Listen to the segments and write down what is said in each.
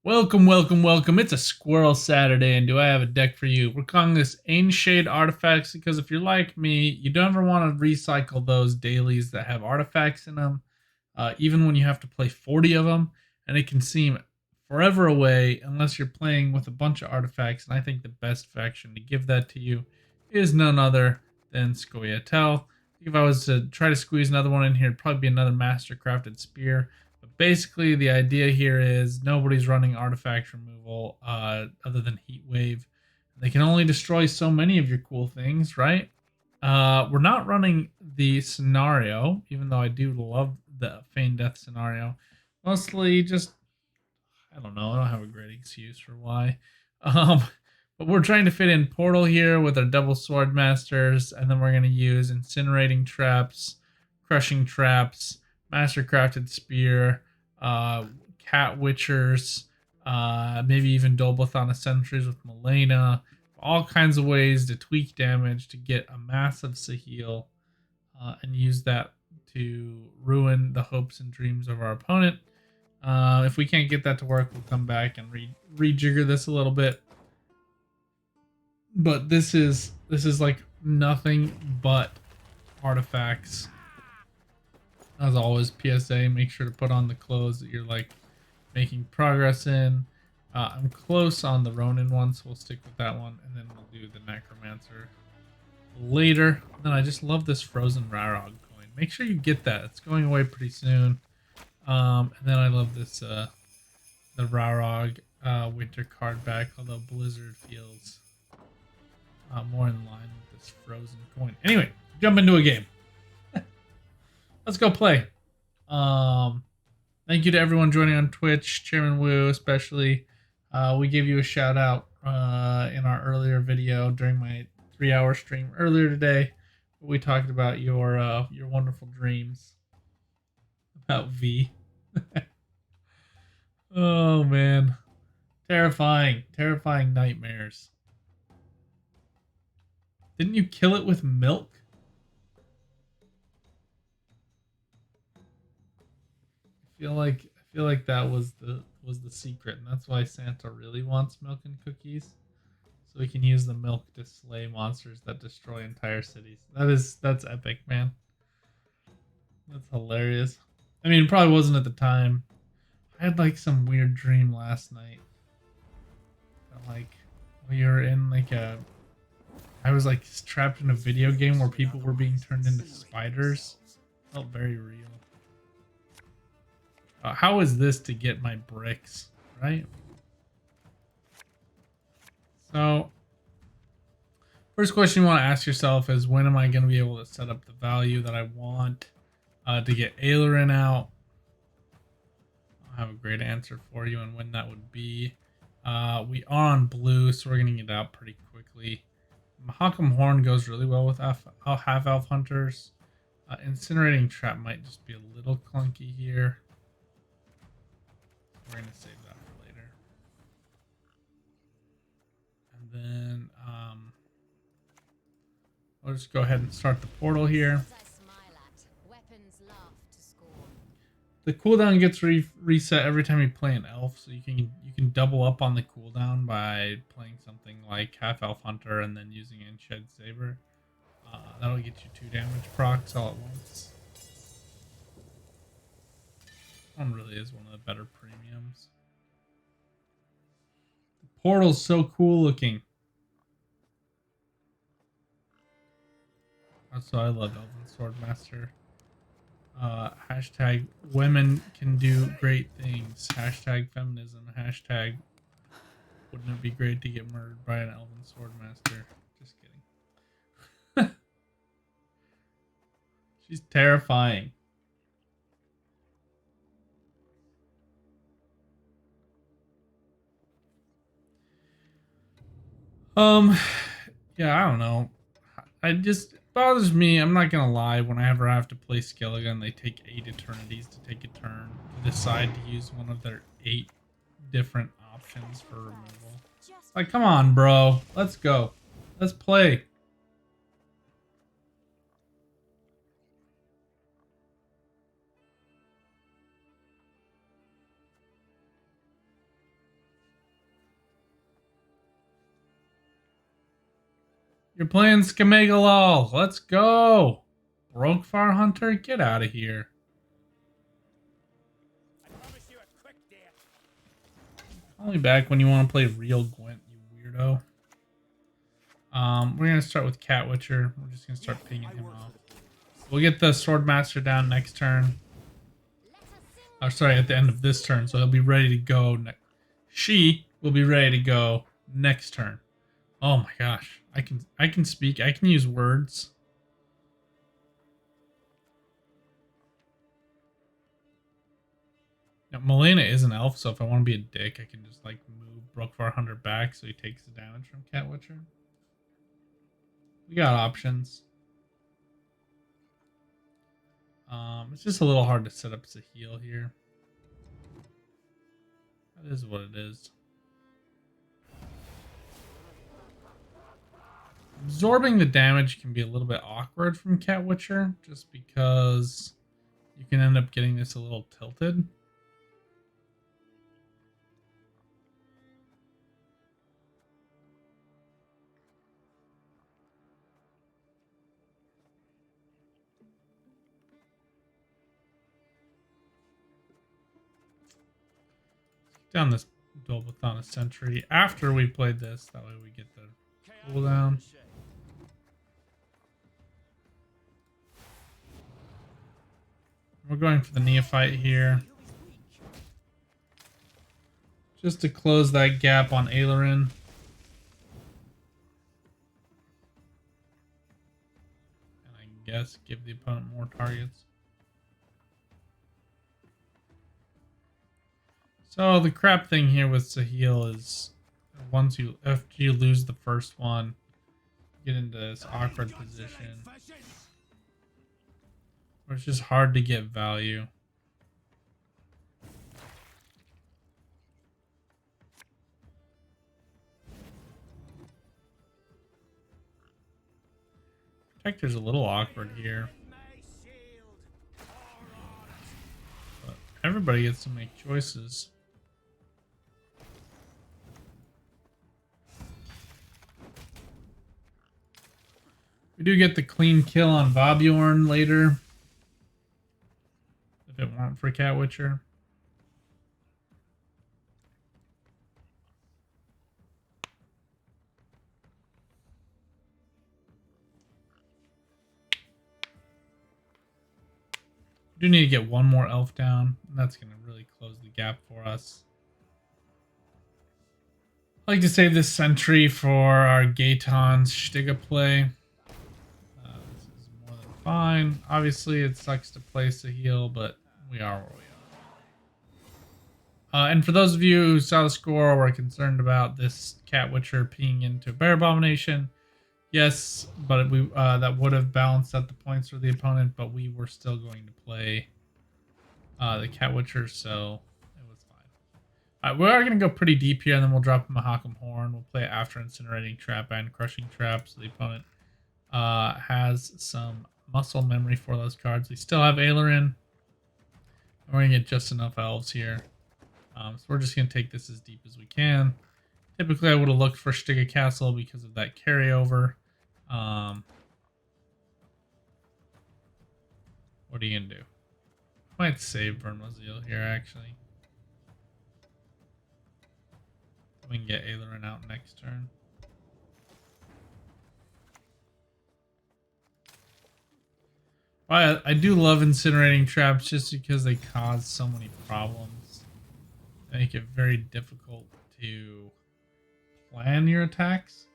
Welcome, welcome, welcome. It's a Squirrel Saturday, and do I have a deck for you? We're calling this Ancient Artifacts because if you're like me, you don't ever want to recycle those dailies that have artifacts in them, even when you have to play 40 of them, and it can seem forever away unless you're playing with a bunch of artifacts. And I think the best faction to give that to you is none other than Scoia'tael. If I was to try to squeeze another one in here, it'd probably be another Mastercrafted Spear. But basically, the idea here is nobody's running artifact removal other than Heat Wave. They can only destroy so many of your cool things, right? We're not running the scenario, even though I do love the Feign Death scenario. Mostly just, I don't know, I don't have a great excuse for why. Um, but we're trying to fit in Portal here with our double Sword Masters, and then we're going to use Incinerating Traps, Crushing Traps, Mastercrafted Spear, Cat Witchers, maybe even Dolbathana Sentries with Melena. All kinds of ways to tweak damage to get a massive Sahil and use that to ruin the hopes and dreams of our opponent. If we can't get that to work, we'll come back and rejigger this a little bit. But this is like nothing but artifacts. As always, PSA, make sure to put on the clothes that you're like making progress in. I'm close on the Ronin one, so we'll stick with that one, and then we'll do the Necromancer later. And then I just love this Frozen Rarog coin. Make sure you get that. It's going away pretty soon. And then I love this the Rarog winter card back, although Blizzard feels more in line with this Frozen coin. Anyway, jump into a game. Let's go play. Thank you to everyone joining on Twitch, Chairman Wu especially. We gave you a shout out in our earlier video during my 3-hour stream earlier today. We talked about your wonderful dreams about V. Oh man, terrifying nightmares. Didn't you kill it with milk? I feel like that was the secret, and that's why Santa really wants milk and cookies, so he can use the milk to slay monsters that destroy entire cities. That's epic, man. That's hilarious. I mean, it probably wasn't at the time. I had like some weird dream last night. Like we were in like I was like trapped in a video game where people were being turned into spiders. Felt very real. How is this to get my bricks, right? So, first question you want to ask yourself is, when am I going to be able to set up the value that I want to get Ailerin out? I'll have a great answer for you and when that would be. We are on blue, so we're going to get out pretty quickly. Mahakam Horn goes really well with half-elf hunters. Incinerating Trap might just be a little clunky here. We're going to save that for later. And then I'll just go ahead and start the portal here. The cooldown gets reset every time you play an elf, so you can double up on the cooldown by playing something like half-elf hunter and then using Shed Saber. That'll get you 2 damage procs all at once. One really is one of the better premiums. The portal's so cool looking. Also, I love Elven Swordmaster. Hashtag women can do great things. Hashtag feminism. Hashtag wouldn't it be great to get murdered by an Elven Swordmaster? Just kidding. She's terrifying. Yeah, I don't know. It bothers me. I'm not gonna lie. Whenever I have to play Skelligan, they take 8 eternities to take a turn to decide to use one of their 8 different options for removal. Like, come on, bro. Let's go. Let's play. You're playing Scoia'tael. Let's go. Brokefire Hunter, get out of here. Only back when you want to play real Gwent, you weirdo. We're gonna start with Cat Witcher. We're just gonna start pinging him off. We'll get the Swordmaster down next turn. Oh, sorry, at the end of this turn, so he'll be ready to go. She will be ready to go next turn. Oh my gosh, I can speak. I can use words. Now, Melina is an elf, so if I want to be a dick, I can just like move Brokefire Hunter back so he takes the damage from Cat Witcher. We got options. It's just a little hard to set up as a heal here. That is what it is. Absorbing the damage can be a little bit awkward from Cat Witcher, just because you can end up getting this a little tilted. Down this Dolbathana Sentry after we played this, that way we get the cooldown. We're going for the Neophyte here, just to close that gap on Ailerin. And I guess give the opponent more targets. So the crap thing here with Sahil is after you lose the first one, you get into this awkward position where it's just hard to get value. Protector's a little awkward here, but everybody gets to make choices. We do get the clean kill on Vobjorn later, if it weren't for Cat Witcher. We do need to get one more elf down, and that's going to really close the gap for us. I like to save this sentry for our Gaeton's Stiga play. This is more than fine. Obviously, it sucks to place a heal, but we are where we are. And for those of you who saw the score or were concerned about this Cat Witcher peeing into Bear Abomination, yes, but we that would have balanced out the points for the opponent, but we were still going to play the Cat Witcher, so it was fine. We are going to go pretty deep here, and then we'll drop a Mahakam Horn. We'll play it after Incinerating Trap and Crushing Trap, so the opponent has some muscle memory for those cards. We still have Ailerin, and we're going to get just enough elves here. So we're just going to take this as deep as we can. Typically, I would have looked for Stiga Castle because of that carryover. What are you going to do? Might save Vermozil here, actually. We can get Ailerin out next turn. I do love Incinerating Traps just because they cause so many problems. They make it very difficult to plan your attacks.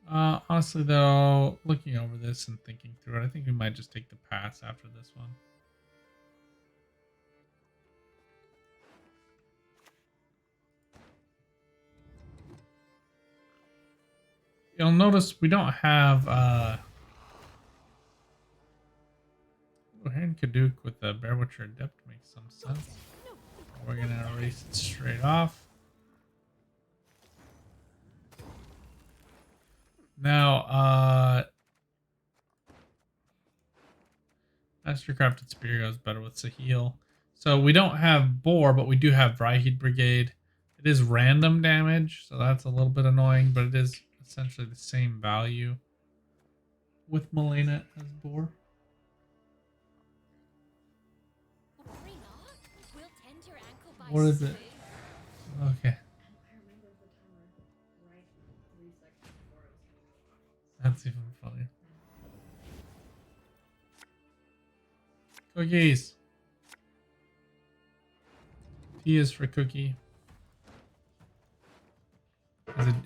Honestly, though, looking over this and thinking through it, I think we might just take the pass after this one. You'll notice we don't have Hand Kaduk with the Bear Witcher Adept makes some sense. We're gonna erase it straight off. Now, Mastercrafted Spear goes better with Sahil. So we don't have Boar, but we do have Dryheat Brigade. It is random damage, so that's a little bit annoying, but it is essentially the same value with Malena as Boar. What is it? Okay. That's even funnier. Cookies. T is for cookie.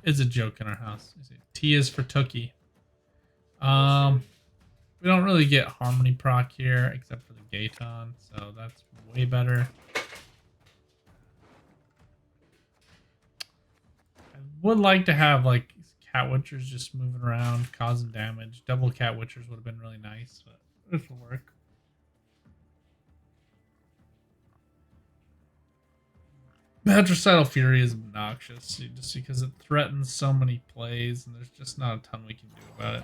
It's a joke in our house. T is for Tookie. We don't really get Harmony proc here except for the Gaeton, so that's way better. I would like to have like Cat Witchers just moving around, causing damage. Double Cat Witchers would have been really nice, but this will work. Patricidal Fury is obnoxious just because it threatens so many plays, and there's just not a ton we can do about it.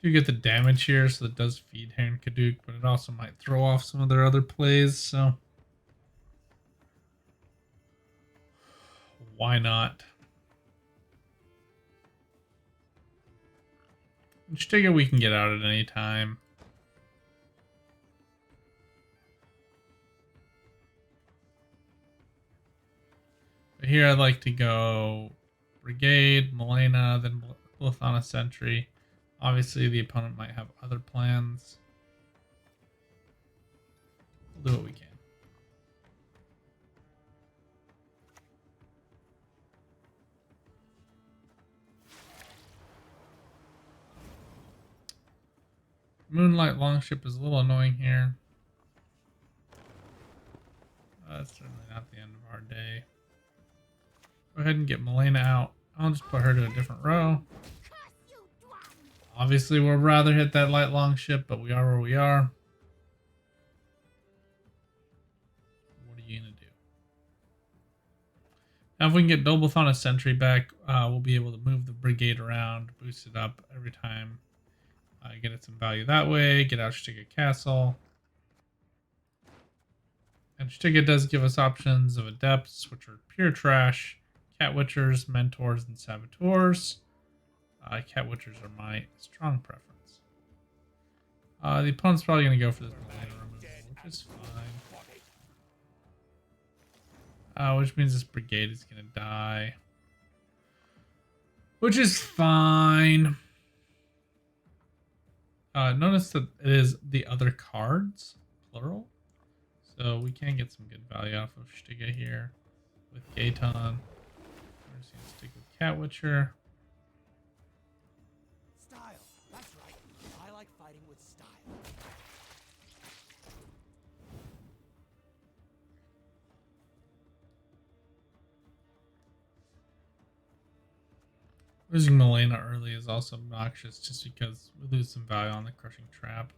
Do get the damage here, so it does feed Heron Kaduk, but it also might throw off some of their other plays, so why not? Stiga we can get out at any time. But here I'd like to go Brigade, Malena, then Blithana Sentry. Obviously the opponent might have other plans. We'll do what we can. Moonlight Longship is a little annoying here. That's certainly not the end of our day. Go ahead and get Malena out. I'll just put her to a different row. Obviously, we'd rather hit that light longship, but we are where we are. What are you going to do? Now, if we can get Doblathana Sentry back, we'll be able to move the brigade around, boost it up every time. Get it some value that way. Get out Stiga Castle. And Stiga does give us options of Adepts, which are pure trash. Cat Witchers, Mentors, and Saboteurs. Cat Witchers are my strong preference. The opponent's probably going to go for this Malena removal, which is fine. Which means this brigade is going to die. Which is fine. Notice that it is the other cards, plural. So we can get some good value off of Stiga here with Gaeton. We're just going to stick with Cat Witcher. Style. That's right. I like fighting with style. Losing Malena early is also obnoxious just because we lose some value on the Crushing Trap.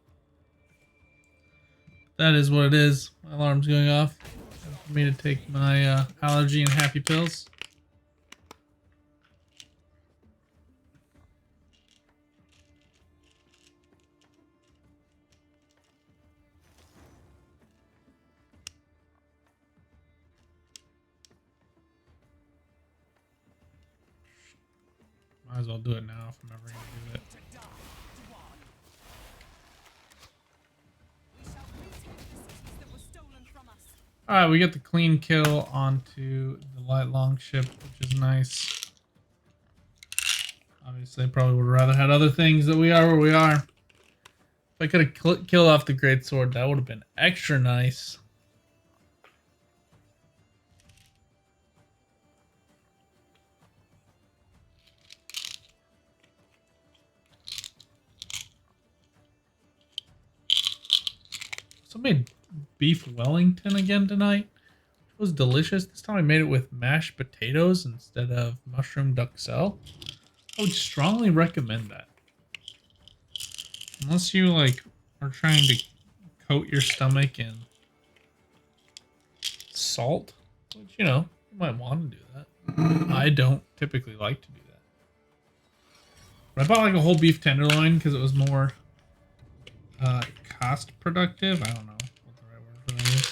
That is what it is. My alarm's going off. Time for me to take my allergy and happy pills. Might as well do it now if I'm ever going to do it. Alright, we get the clean kill onto the light longship, which is nice. Obviously, I probably would have rather had other things, that we are where we are. If I could have killed off the greatsword, that would have been extra nice. Somebody beef Wellington again tonight. It was delicious. This time I made it with mashed potatoes instead of mushroom duxelle. I would strongly recommend that. Unless you like are trying to coat your stomach in salt, which, you know, you might want to do that. I don't typically like to do that. But I bought like a whole beef tenderloin because it was more cost productive. I don't know what the right word for that is.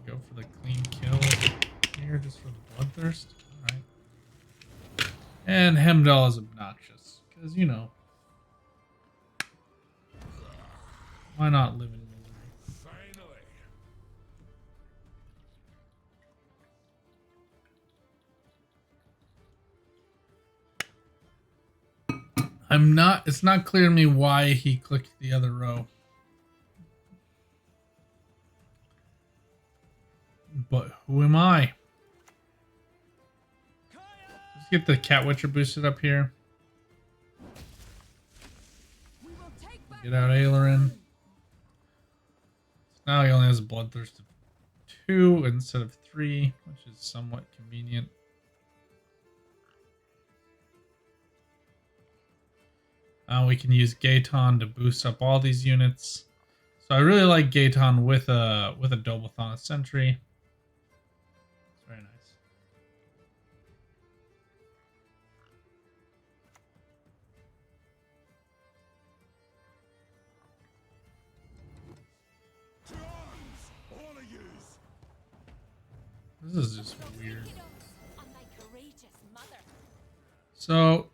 Go for the clean kill here just for the bloodthirst. Alright. And Hemdall is obnoxious. Because, you know, why not live in misery? It's not clear to me why he clicked the other row. But who am I? Let's get the Cat Witcher boosted up here. Get out Ailerin. So now he only has a bloodthirst of 2 instead of 3, which is somewhat convenient. We can use Gaeton to boost up all these units. So I really like Gaeton with a Dobathon Sentry. It's very nice. This is just weird. So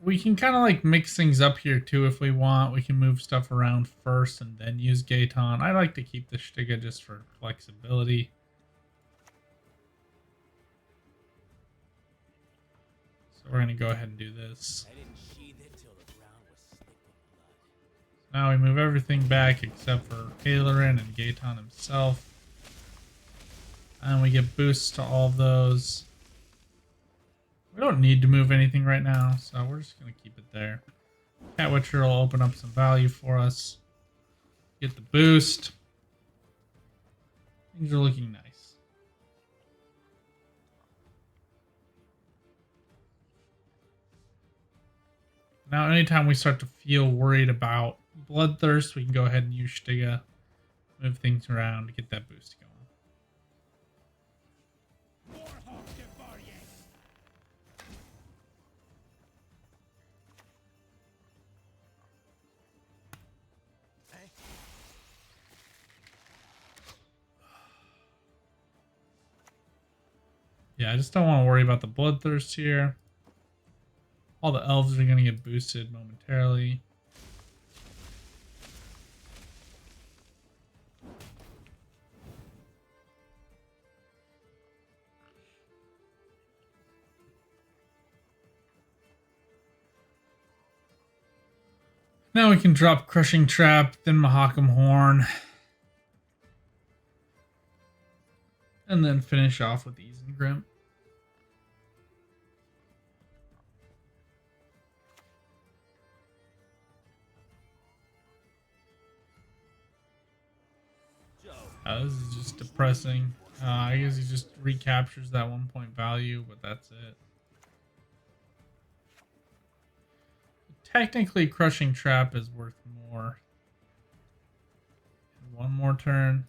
we can kind of like mix things up here too if we want. We can move stuff around first and then use Gaeton. I like to keep the Stiga just for flexibility. So we're going to go ahead and do this. Now we move everything back except for Ailerin and Gaeton himself. And we get boosts to all of those. We don't need to move anything right now, so we're just going to keep it there. Cat Witcher will open up some value for us. Get the boost. Things are looking nice. Now, anytime we start to feel worried about bloodthirst, we can go ahead and use Stiga. Move things around to get that boost going. Yeah, I just don't want to worry about the bloodthirst here. All the elves are going to get boosted momentarily. Now we can drop Crushing Trap, then Mahakam Horn. And then finish off with Isengrim. This is just depressing. I guess he just recaptures that 1 point value, but that's it. Technically, Crushing Trap is worth more. One more turn.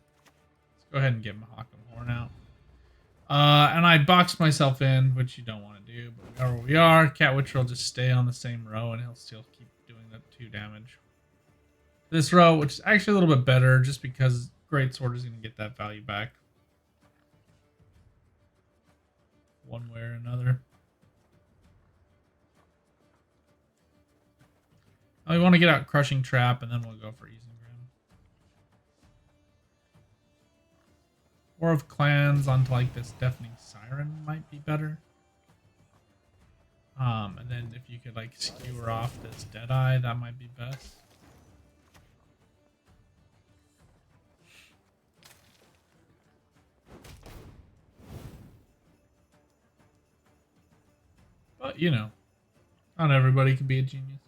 Let's go ahead and get Mahakam Horn out. And I boxed myself in, which you don't want to do, but we are where we are. Cat Witcher will just stay on the same row, and he'll still keep doing that 2 damage. This row, which is actually a little bit better, just because Greatsword is going to get that value back. One way or another. We want to get out Crushing Trap, and then we'll go for Isengrim. War of Clans onto like this Deafening Siren might be better. And then if you could like skewer off this Deadeye, that might be best. But, you know, not everybody can be a genius.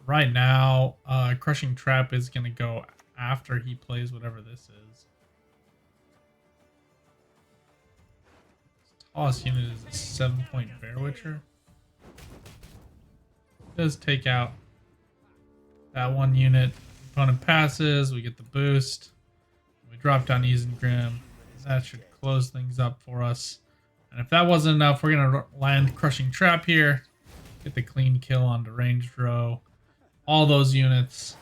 Right now, Crushing Trap is going to go after he plays whatever this is. Boss unit is a 7-point Bear Witcher. Does take out that one unit. Opponent passes, we get the boost. We drop down Isengrim. That should close things up for us. And if that wasn't enough, we're going to land Crushing Trap here. Get the clean kill on the ranged row. All those units.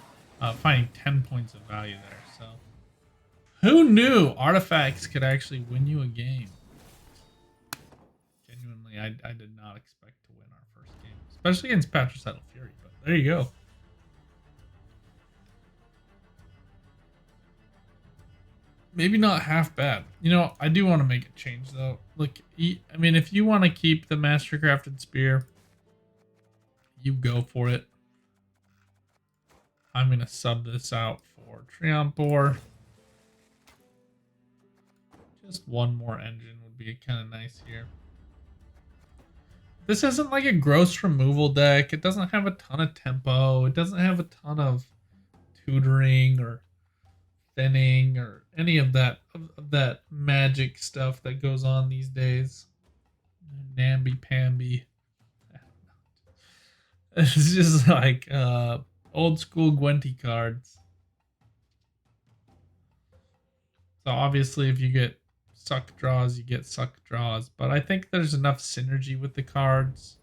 Finding 10 points of value there. So, who knew artifacts could actually win you a game? Genuinely, I did not expect to win our first game. Especially against Patricidal Fury. But there you go. Maybe not half bad. You know, I do want to make a change though. Look, I mean, if you want to keep the Mastercrafted Spear, you go for it. I'm going to sub this out for Triumph. Just one more engine would be kind of nice here. This isn't like a gross removal deck. It doesn't have a ton of tempo. It doesn't have a ton of tutoring or thinning or any of that magic stuff that goes on these days. Namby-pamby. It's just like old school Gwenty cards. So obviously if you get suck draws, you get suck draws. But I think there's enough synergy with the cards.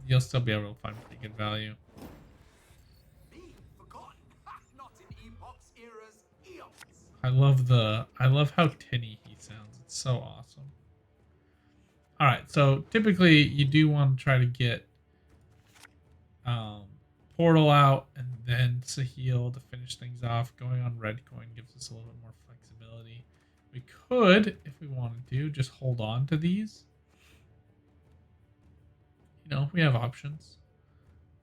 You'll still be able to find pretty good value. I love how tinny he sounds. It's so awesome. Alright, so typically you do want to try to get Portal out and then Sahil to finish things off. Going on red coin gives us a little bit more flexibility. We could, if we wanted to, just hold on to these. You know, we have options.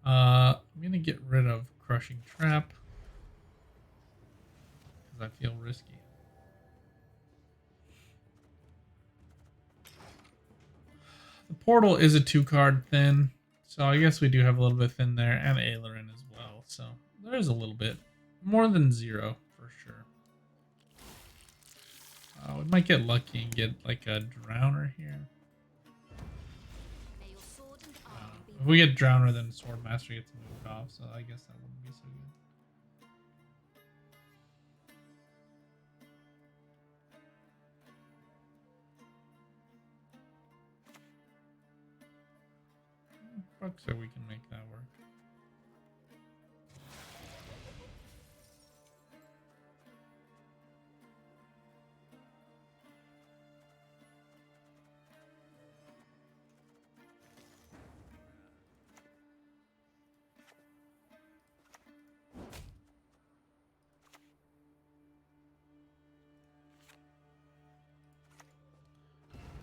I'm going to get rid of Crushing Trap. I feel risky. The Portal is a 2-card thin, so I guess we do have a little bit thin there, and Aileron as well, so there's a little bit. More than 0, for sure. We might get lucky and get like a Drowner here. If we get Drowner, then Sword Master gets moved off, so I guess that wouldn't be so good. So we can make that work.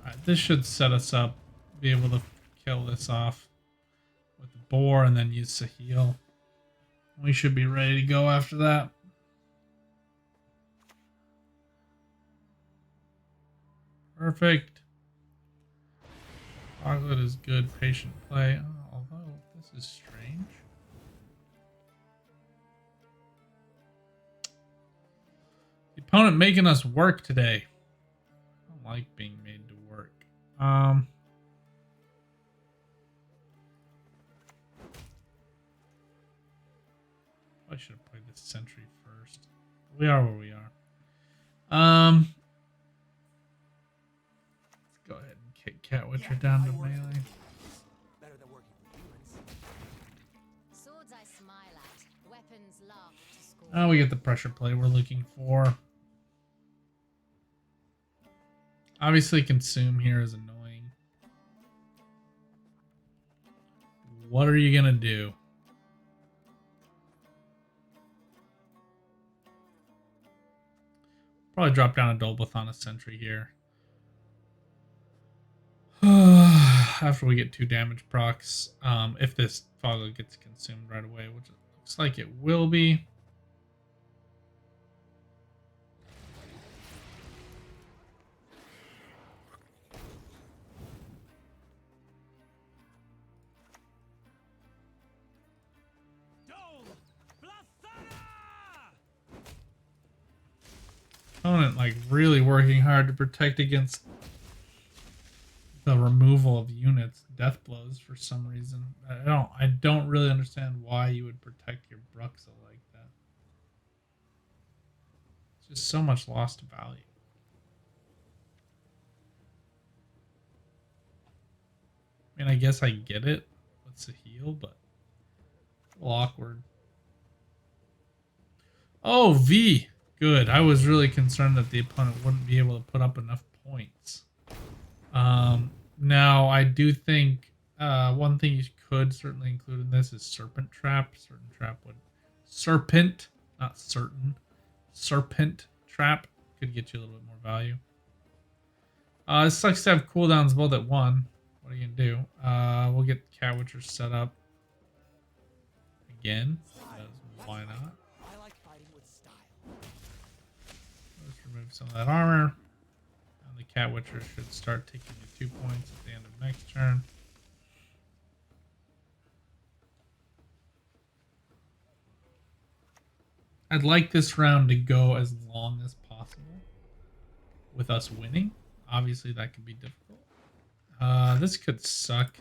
Alright, this should set us up, be able to kill this off with the boar and then use Sahil. We should be ready to go after that. Perfect. Chocolate is good patient play. Oh, although this is strange. The opponent making us work today. I don't like being made to work. I should have played this sentry first. We are where we are. Let's go ahead and kick Cat Witcher down to melee. Better than working for humans. Swords I smile at, weapons laugh to scorn. Oh, we get the pressure play we're looking for. Obviously, consume here is annoying. What are you gonna do? Probably drop down a Dolbeth on a sentry here. After we get 2 damage procs, if this Foggle gets consumed right away, which it looks like it will be. Opponent like really working hard to protect against the removal of units, death blows for some reason. I don't really understand why you would protect your Bruxa like that. It's just so much lost value. I mean, I guess I get it. What's the heal, but a little awkward. Oh, V. Good. I was really concerned that the opponent wouldn't be able to put up enough points. Now, I do think one thing you could certainly include in this is Serpent Trap. Serpent, not certain. Serpent Trap could get you a little bit more value. It sucks to have cooldowns both at 1. What are you going to do? We'll get Cat Witcher set up again. Why not? I like fighting with style. Let's remove some of that armor. And the Cat Witcher should start taking you 2 points at the end of next turn. I'd like this round to go as long as possible with us winning. Obviously, that could be difficult. This could suck.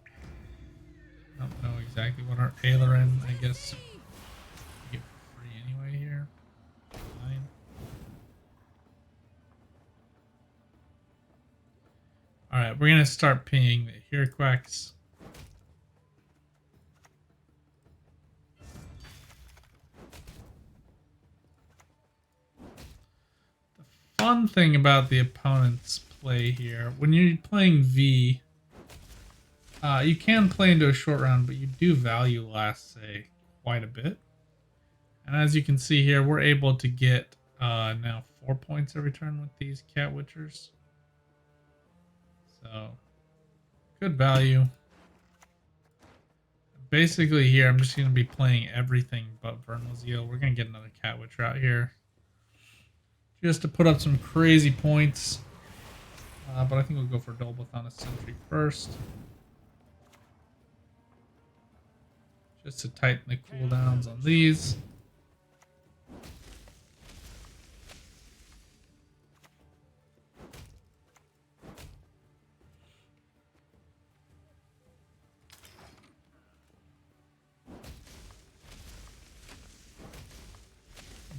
I don't know exactly what our Aileron, I guess, we get for free anyway here. Fine. Alright, we're going to start pinging the Hirquacks. The fun thing about the opponent's play here, when you're playing V, you can play into a short round, but you do value last say quite a bit. And as you can see here, we're able to get now 4 points every turn with these Cat Witchers. So, good value. Basically here, I'm just going to be playing everything but Vernal Zeal. We're going to get another Cat Witcher out here. Just to put up some crazy points. But I think we'll go for Dolbathon Sentry first. Just to tighten the cooldowns on these.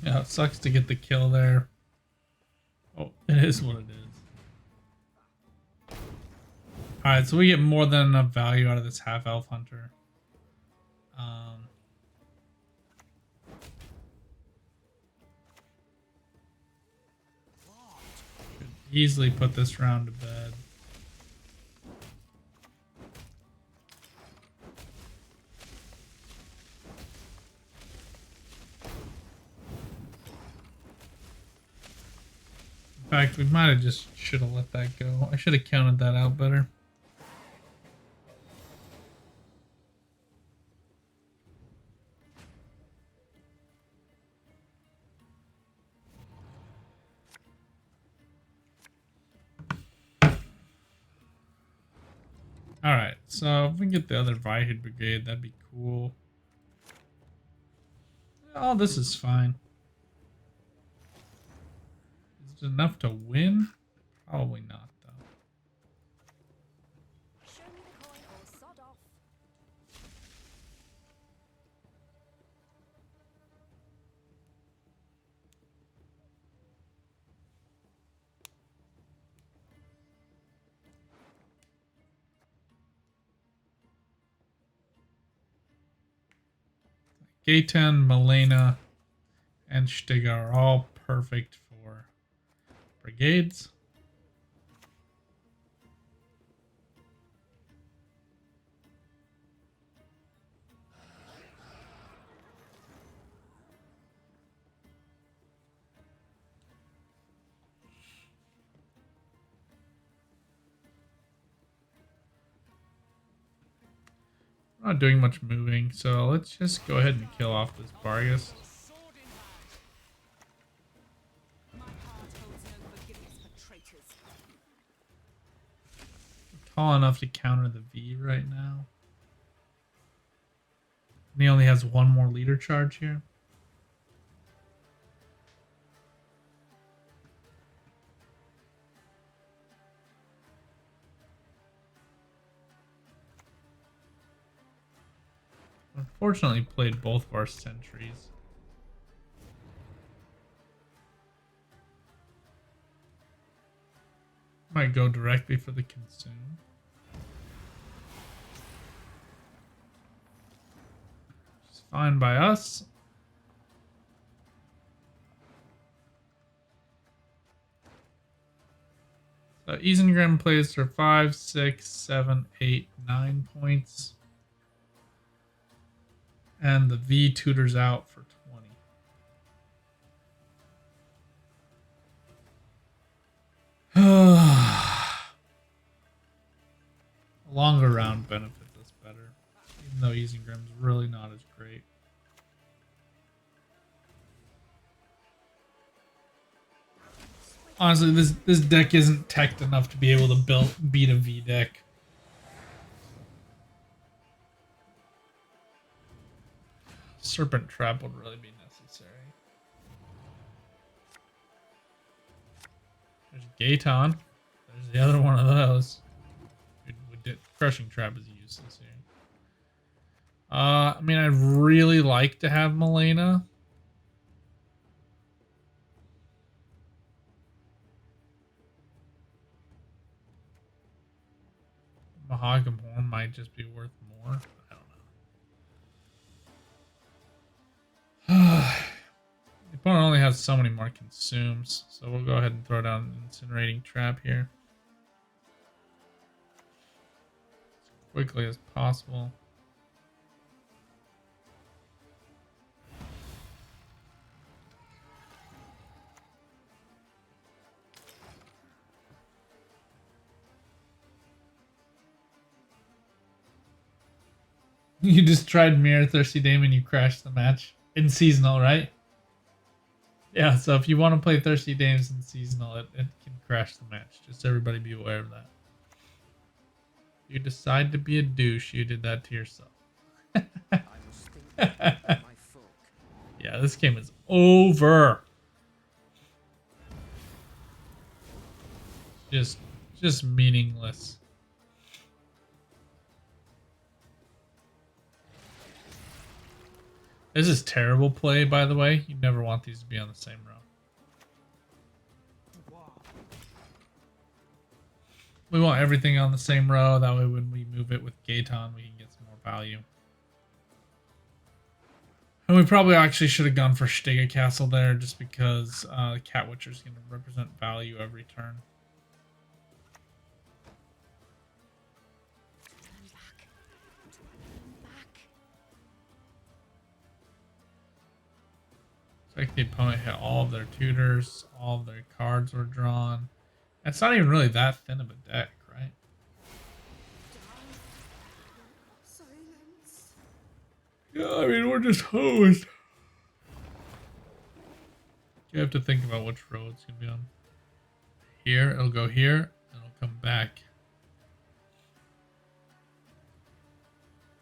Yeah, it sucks to get the kill there. Oh, it is what it is. Alright, so we get more than enough value out of this half-elf hunter. Could easily put this round to bed. In fact, we might have just should have let that go. I should have counted that out better. Alright, so if we can get the other Vihid Brigade, that'd be cool. Oh, this is fine. Is it enough to win? Probably not, though. Show me the coin or sod off. Gaten, Malena, and Stiga are all perfect for brigades. We're not doing much moving, so let's just go ahead and kill off this Vargas. We're tall enough to counter the V right now. And he only has one more leader charge here. unfortunately played both of our sentries. Might go directly for the consume. It's fine by us. So Isengrim plays for 5, 6, 7, 8, 9 points. And the V tutors out for 20. A longer round benefits us better, even though Isengrim's really not as great. Honestly, this deck isn't teched enough to be able to beat a V deck. Serpent Trap would really be necessary. There's Gaeton. There's the other one of those. Crushing Trap is useless here. I mean, I'd really like to have Malena. Mahakam Forge might just be worth more. I don't know. The opponent only has so many more consumes, so we'll go ahead and throw down an Incinerating Trap here. As quickly as possible. You just tried Mirror Thirsty Dame and you crashed the match. In Seasonal, right? Yeah, so if you want to play Thirsty Dames in Seasonal, it can crash the match. Just everybody be aware of that. You decide to be a douche, you did that to yourself. Yeah, this game is over. Just meaningless. This is terrible play, by the way. You never want these to be on the same row. We want everything on the same row. That way when we move it with Gaeton, we can get some more value. And we probably actually should have gone for Scoia'tael there, just because the Cat Witcher is going to represent value every turn. It's like the opponent hit all of their tutors, all of their cards were drawn. It's not even really that thin of a deck, right? Silence. Yeah, I mean, we're just hosed. You have to think about which row it's going to be on. Here, it'll go here, and it'll come back.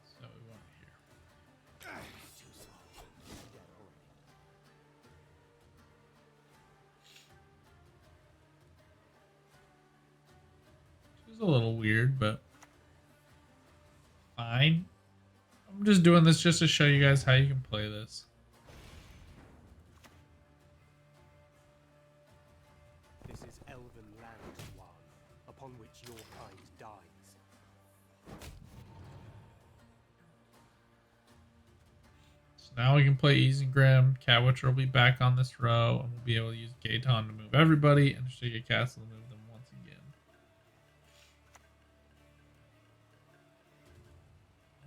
So we want it here. Which is a little weird, but fine. I'm just doing this just to show you guys how you can play this. This is elven land, one, upon which your kind dies. So now we can play Isengrim. Cat Witcher will be back on this row, and we'll be able to use Gaeton to move everybody, and Scoia'tael to move them once again.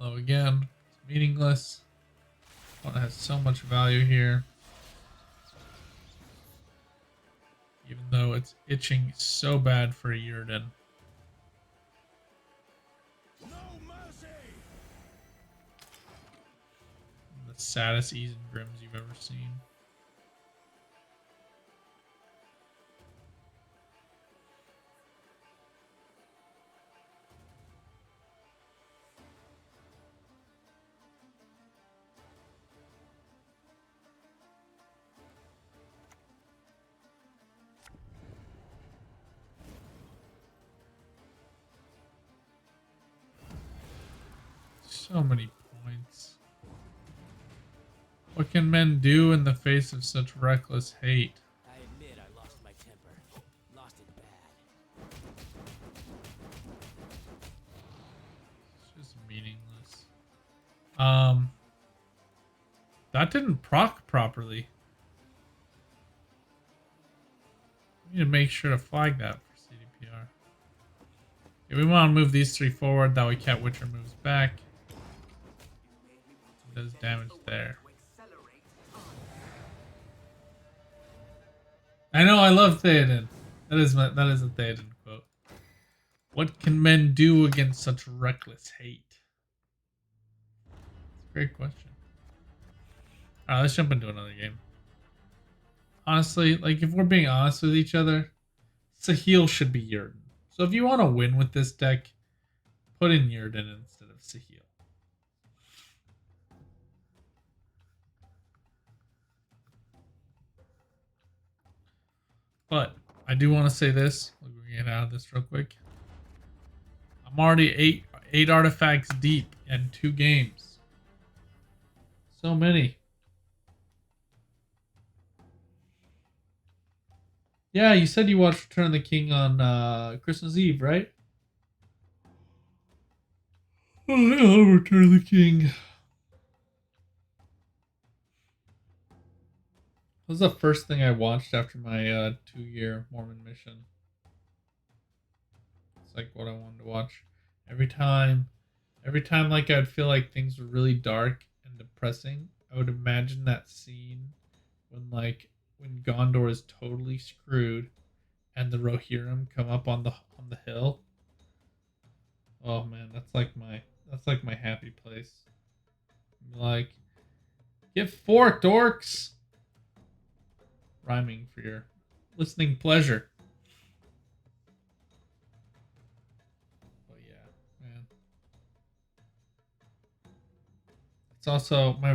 Although again, it's meaningless. One has so much value here. Even though it's itching so bad for a Yrden. No mercy! The saddest Isengrims you've ever seen. So many points. What can men do in the face of such reckless hate? I admit I lost my temper. Lost it bad. It's just meaningless. That didn't proc properly. We need to make sure to flag that for CDPR. Okay, we want to move these three forward. That way Cat Witcher moves back. It does damage there. I know, I love Theoden. That is a Theoden quote. What can men do against such reckless hate? It's a great question. Alright, let's jump into another game. Honestly, like, if we're being honest with each other, Sahil should be Yurden. So if you want to win with this deck, put in Yurden instead of Sahil. But I do want to say this. We're going to get out of this real quick. I'm already eight artifacts deep in 2 games. So many. Yeah, you said you watched Return of the King on Christmas Eve, right? Oh, yeah, Return of the King. That was the first thing I watched after my 2-year Mormon mission. It's like what I wanted to watch. Every time like I'd feel like things were really dark and depressing, I would imagine that scene when Gondor is totally screwed and the Rohirrim come up on the hill. Oh man, that's like my happy place. Like, get forked, orcs. Rhyming for your listening pleasure. But yeah, man. It's also my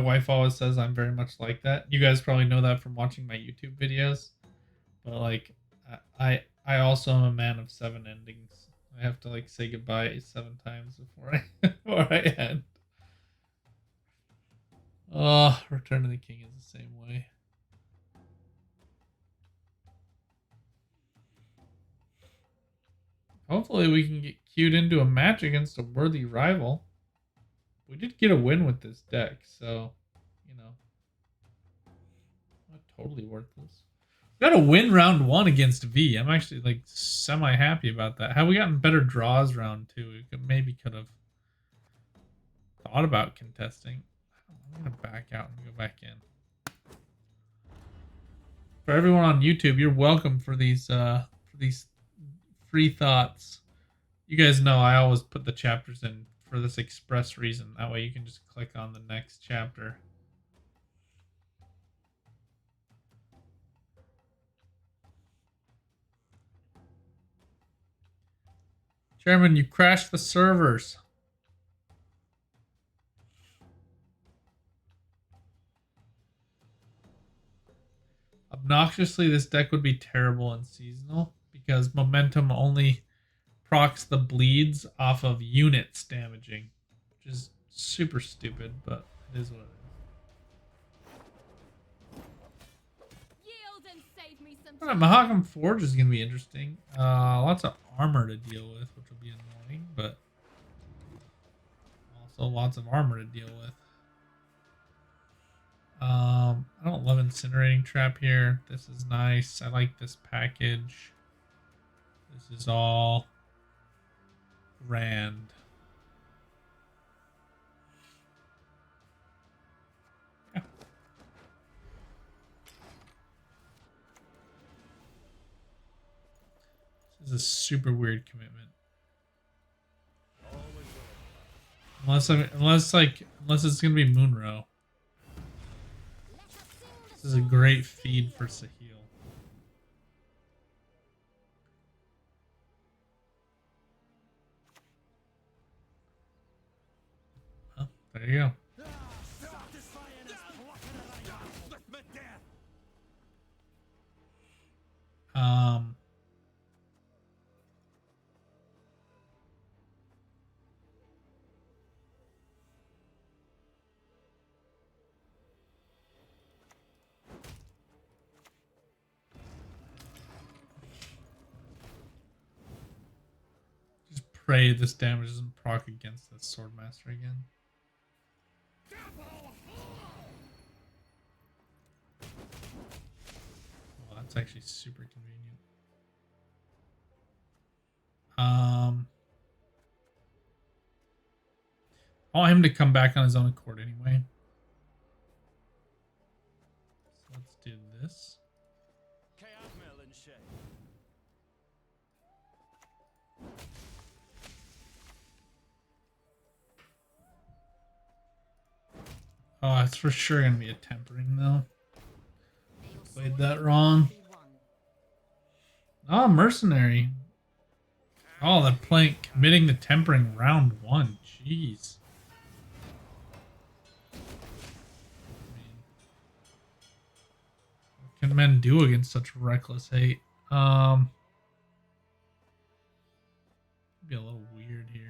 wife always says I'm very much like that. You guys probably know that from watching my YouTube videos. But like I also am a man of 7 endings. I have to like say goodbye 7 times before I end. Oh, Return of the King is the same way. Hopefully we can get queued into a match against a worthy rival. We did get a win with this deck, so, you know. Not totally worthless. We got a win round 1 against V. I'm actually, like, semi-happy about that. Had we gotten better draws round 2, we could have thought about contesting. I'm going to back out and go back in. For everyone on YouTube, you're welcome for these free thoughts. You guys know I always put the chapters in for this express reason. That way you can just click on the next chapter. Chairman, you crashed the servers. Obnoxiously, this deck would be terrible in seasonal because momentum only procs the bleeds off of units damaging, which is super stupid, but it is what it is. Yield and save me some Alright, Mahakam Forge is going to be interesting. Lots of armor to deal with, which will be annoying, but also lots of armor to deal with. I don't love Incinerating Trap here. This is nice. I like this package. This is all grand. Yeah. This is a super weird commitment. Unless it's gonna be Moonrow. This is a great feed for Sahil. Well, there you go. pray this damage doesn't proc against the Swordmaster again. Well, that's actually super convenient. I want him to come back on his own accord anyway. So let's do this. Oh, it's for sure gonna be a tempering though. Played that wrong. Oh, mercenary. Oh, they're playing committing the tempering round 1. Jeez. What can men do against such reckless hate? Be a little weird here.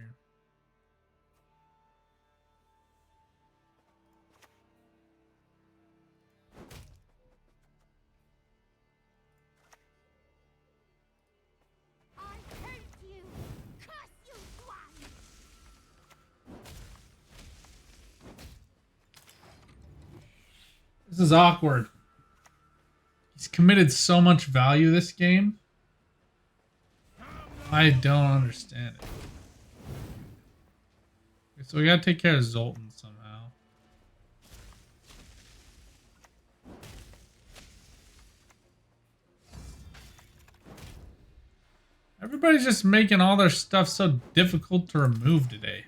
This is awkward. He's committed so much value this game. I don't understand it. Okay, so we gotta take care of Zoltan somehow. Everybody's just making all their stuff so difficult to remove today.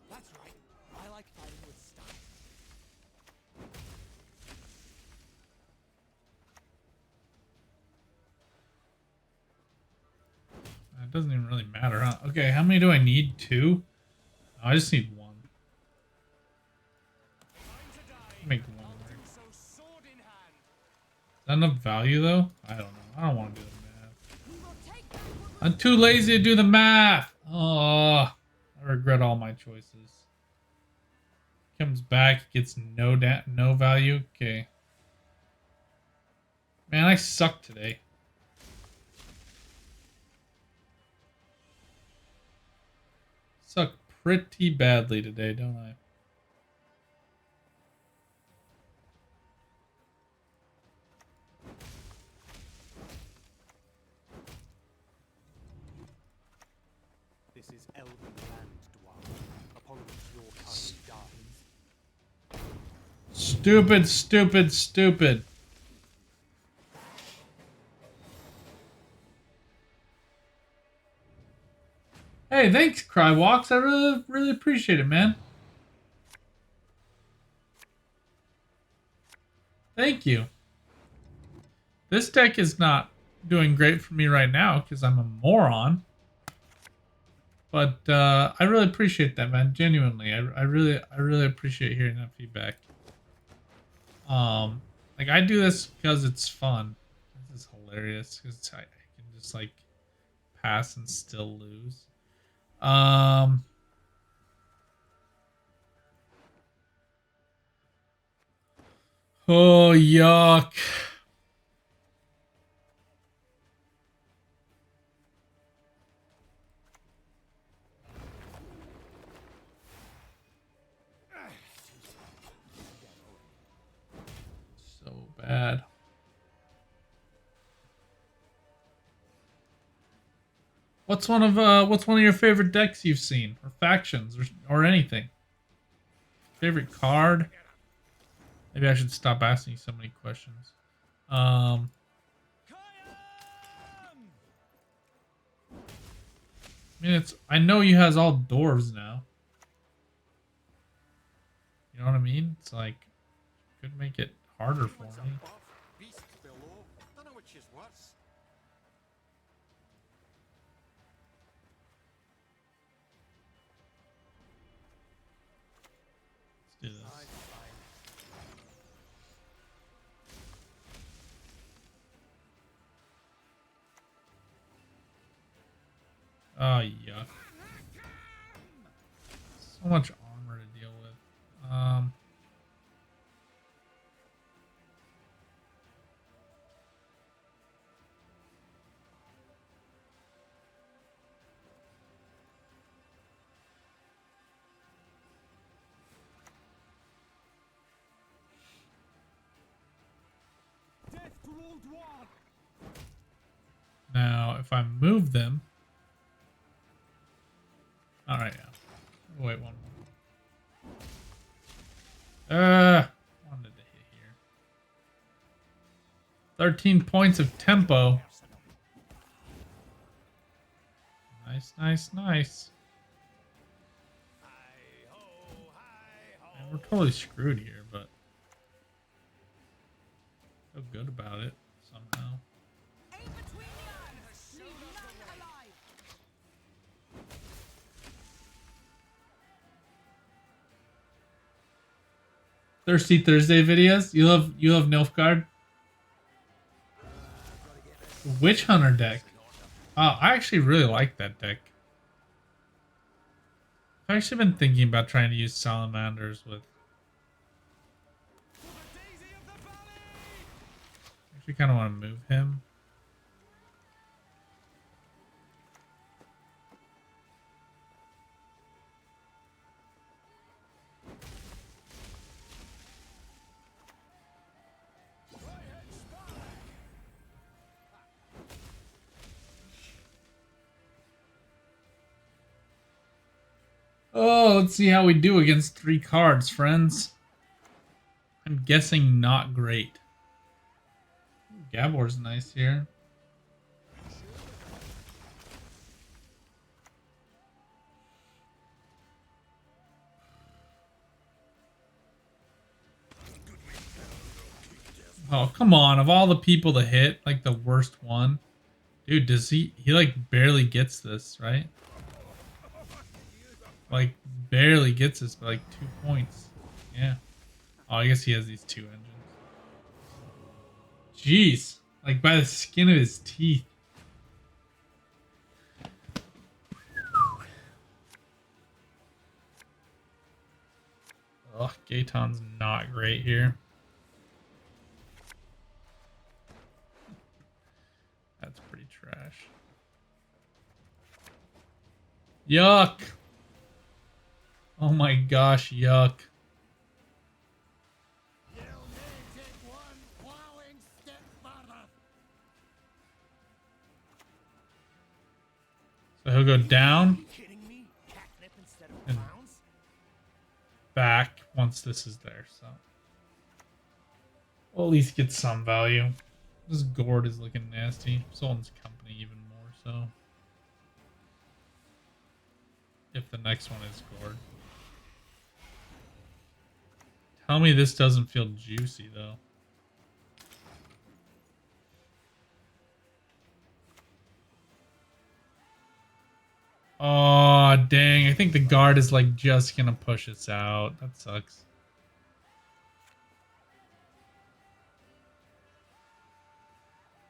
That's right. I like fighting with style. It doesn't even really matter, huh? Okay, how many do I need? 2? Oh, I just need 1. Make 1 work. Is that enough value though? I don't know. I don't want to do the math. I'm too lazy to do the math. Oh, I regret all my choices. Comes back, gets no value. Okay. Man, I suck today. Suck pretty badly today, don't I? This is elven land, dwarf, upon which your kind dies. Stupid, stupid, stupid. Hey, thanks, Crywalks. I really appreciate it, man. Thank you. This deck is not doing great for me right now because I'm a moron. But I really appreciate that, man. Genuinely, I really appreciate hearing that feedback. Like I do this because it's fun. This is hilarious because I can just like pass and still lose. Oh, yuck. So bad. What's one of your favorite decks you've seen, or factions, or anything? Favorite card? Maybe I should stop asking you so many questions. I mean, I know you has all dwarves now. You know what I mean? It's like could make it harder for me. Beast below. Don't know which is worse. Let's do this. Oh, yuck. So much armor to deal with. Death to all dwarves! Now, if I move them... Alright, yeah. Wait, one more. Wanted to hit here. 13 points of tempo. Nice, nice, nice. Man, we're totally screwed here, but feel good about it somehow. Thirsty Thursday videos? You love Nilfgaard? Witch Hunter deck. Oh, I actually really like that deck. I've actually been thinking about trying to use salamanders with. Actually, kind of want to move him. Oh, let's see how we do against 3 cards, friends. I'm guessing not great. Gabor's nice here. Oh, come on. Of all the people to hit, like the worst one. Dude, does he like barely gets this, right? Like barely gets this by like 2 points. Yeah. Oh, I guess he has these 2 engines. Jeez. Like by the skin of his teeth. Ugh, Gaeton's not great here. That's pretty trash. Yuck. Oh my gosh, yuck. So he'll go down and back once this is there, so we'll at least get some value. This gourd is looking nasty. Sultan's company even more so. If the next one is gourd. Tell me this doesn't feel juicy though. Oh, dang. I think the guard is like just gonna push us out. That sucks.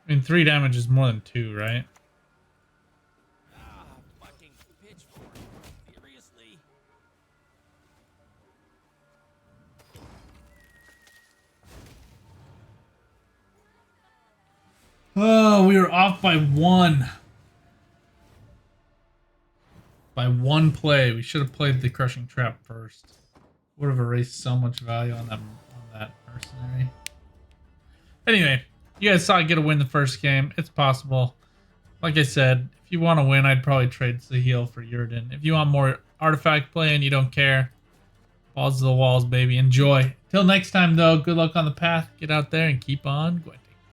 I mean, 3 damage is more than 2, right? Fucking pitchfork. Seriously? Oh, we were off by 1. By 1 play. We should have played the Crushing Trap first. Would have erased so much value on that mercenary. Anyway, you guys saw I get a win the first game. It's possible. Like I said, if you want to win, I'd probably trade Sahil for Yurden. If you want more artifact play and you don't care, balls to the walls, baby. Enjoy. Till next time, though, good luck on the path. Get out there and keep on Gwent.